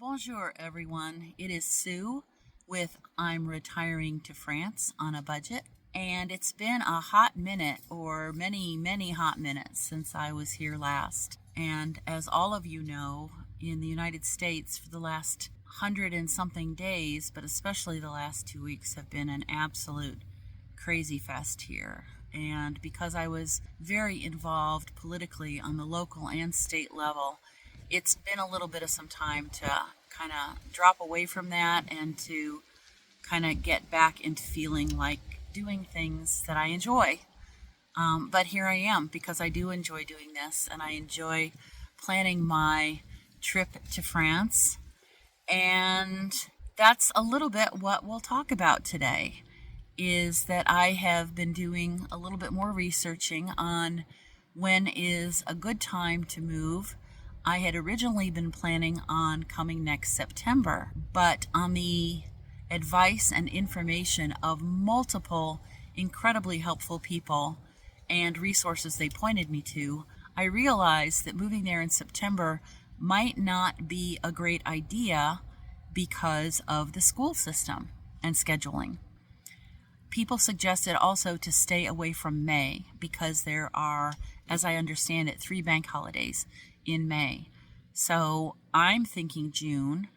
Bonjour, everyone. It is Sue with I'm Retiring to France on a Budget. And it's been a hot minute, or many, many hot minutes, since I was here last. And as all of you know, in the United States, for the last 100 and something days, but especially the last 2 weeks, have been an absolute crazy fest here. And because I was very involved politically on the local and state level, it's been a little bit of some time to kind of drop away from that and to kind of get back into feeling like doing things that I enjoy. But here I am because I do enjoy doing this, and I enjoy planning my trip to France. And that's a little bit what we'll talk about today, is that I have been doing a little bit more researching on when is a good time to move. I had originally been planning on coming next September, but on the advice and information of multiple incredibly helpful people and resources they pointed me to, I realized that moving there in September might not be a great idea because of the school system and scheduling. People suggested also to stay away from May because there are, as I understand it, 3 bank holidays in May. So I'm thinking June,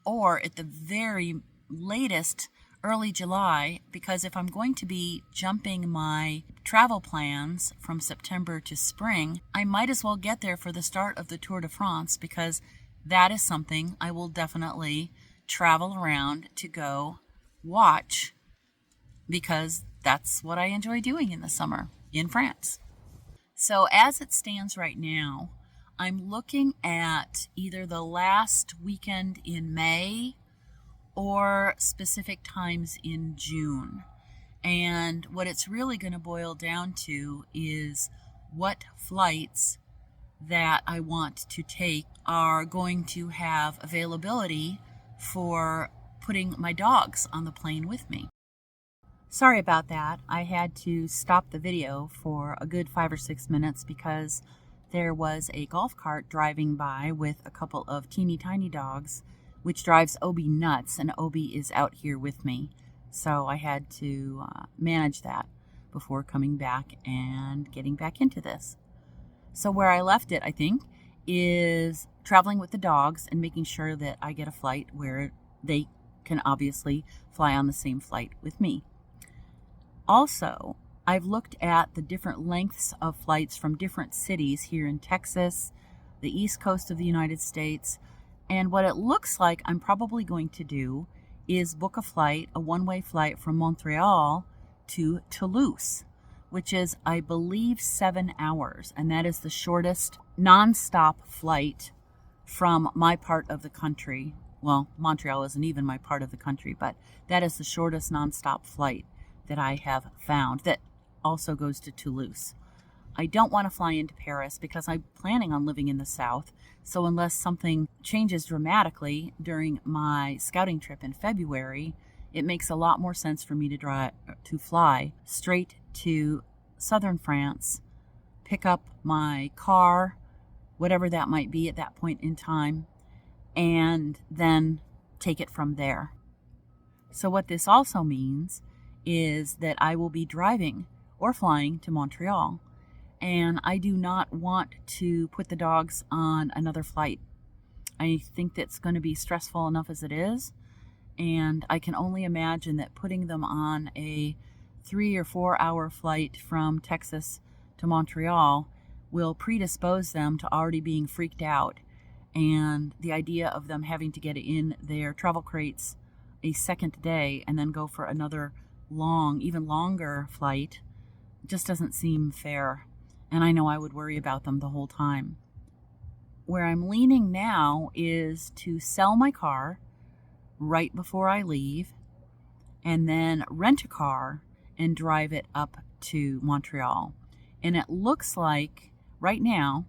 or at the very latest, early July, because if I'm going to be jumping my travel plans from September to spring, I might as well get there for the start of the Tour de France, because that is something I will definitely travel around to go watch, because that's what I enjoy doing in the summer in France. So as it stands right now, I'm looking at either the last weekend in May or specific times in June. And what it's really going to boil down to is what flights that I want to take are going to have availability for putting my dogs on the plane with me. Sorry about that. I had to stop the video for a good 5 or 6 minutes because there was a golf cart driving by with a couple of teeny tiny dogs, which drives Obi nuts, and Obi is out here with me. So I had to manage that before coming back and getting back into this. So where I left it, I think, is traveling with the dogs and making sure that I get a flight where they can obviously fly on the same flight with me. Also, I've looked at the different lengths of flights from different cities here in Texas, the East Coast of the United States, and what it looks like I'm probably going to do is book a flight, a one-way flight from Montreal to Toulouse, which is, I believe, 7 hours, and that is the shortest non-stop flight from my part of the country. Well, Montreal isn't even my part of the country, but that is the shortest non-stop flight that I have found that also goes to Toulouse. I don't want to fly into Paris because I'm planning on living in the south, so unless something changes dramatically during my scouting trip in February, it makes a lot more sense for me to fly straight to southern France, pick up my car, whatever that might be at that point in time, and then take it from there. So what this also means is that I will be driving or flying to Montreal, and I do not want to put the dogs on another flight. I think that's going to be stressful enough as it is, and I can only imagine that putting them on a 3 or 4 hour flight from Texas to Montreal will predispose them to already being freaked out, and the idea of them having to get in their travel crates a second day and then go for another long, even longer flight just doesn't seem fair, and I know I would worry about them the whole time. Where I'm leaning now is to sell my car right before I leave and then rent a car and drive it up to Montreal. And it looks like right now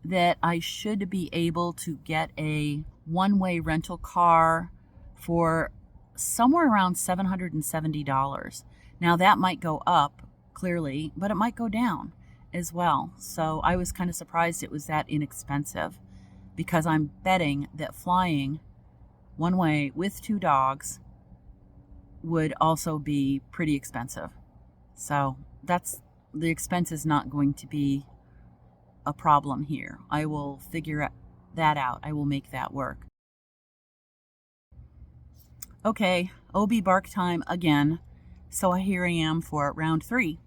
that I should be able to get a one-way rental car for somewhere around $770. Now that might go up, clearly, but it might go down as well. So I was kind of surprised it was that inexpensive. because I'm betting that flying one way with 2 dogs would also be pretty expensive. So the expense is not going to be a problem here. I will figure that out. I will make that work. Okay, OB bark time again. So here I am for round 3.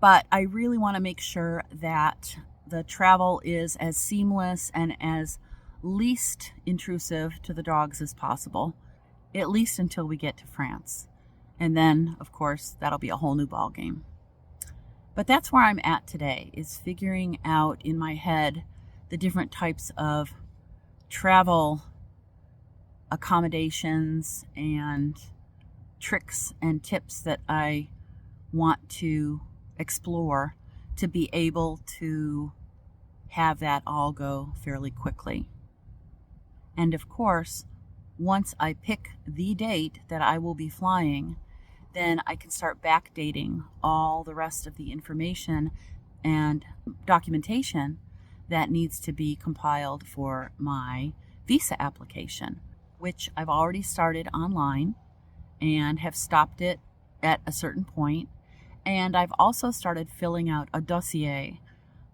But I really want to make sure that the travel is as seamless and as least intrusive to the dogs as possible, at least until we get to France. And then, of course, that'll be a whole new ball game. But that's where I'm at today, is figuring out in my head the different types of travel accommodations and tricks and tips that I want to explore to be able to have that all go fairly quickly. And of course, once I pick the date that I will be flying, then I can start backdating all the rest of the information and documentation that needs to be compiled for my visa application, which I've already started online and have stopped it at a certain point. And I've also started filling out a dossier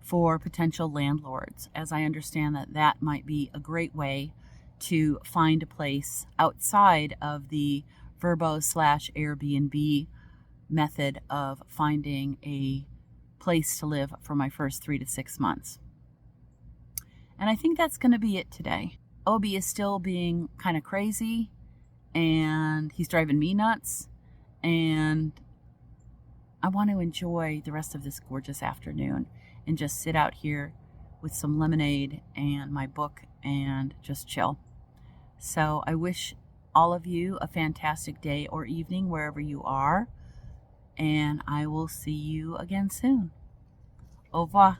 for potential landlords, as I understand that that might be a great way to find a place outside of the Vrbo/Airbnb method of finding a place to live for my first 3 to 6 months. And I think that's going to be it today. Obi is still being kind of crazy, and he's driving me nuts, and I want to enjoy the rest of this gorgeous afternoon and just sit out here with some lemonade and my book and just chill. So I wish all of you a fantastic day or evening wherever you are, and I will see you again soon. Au revoir.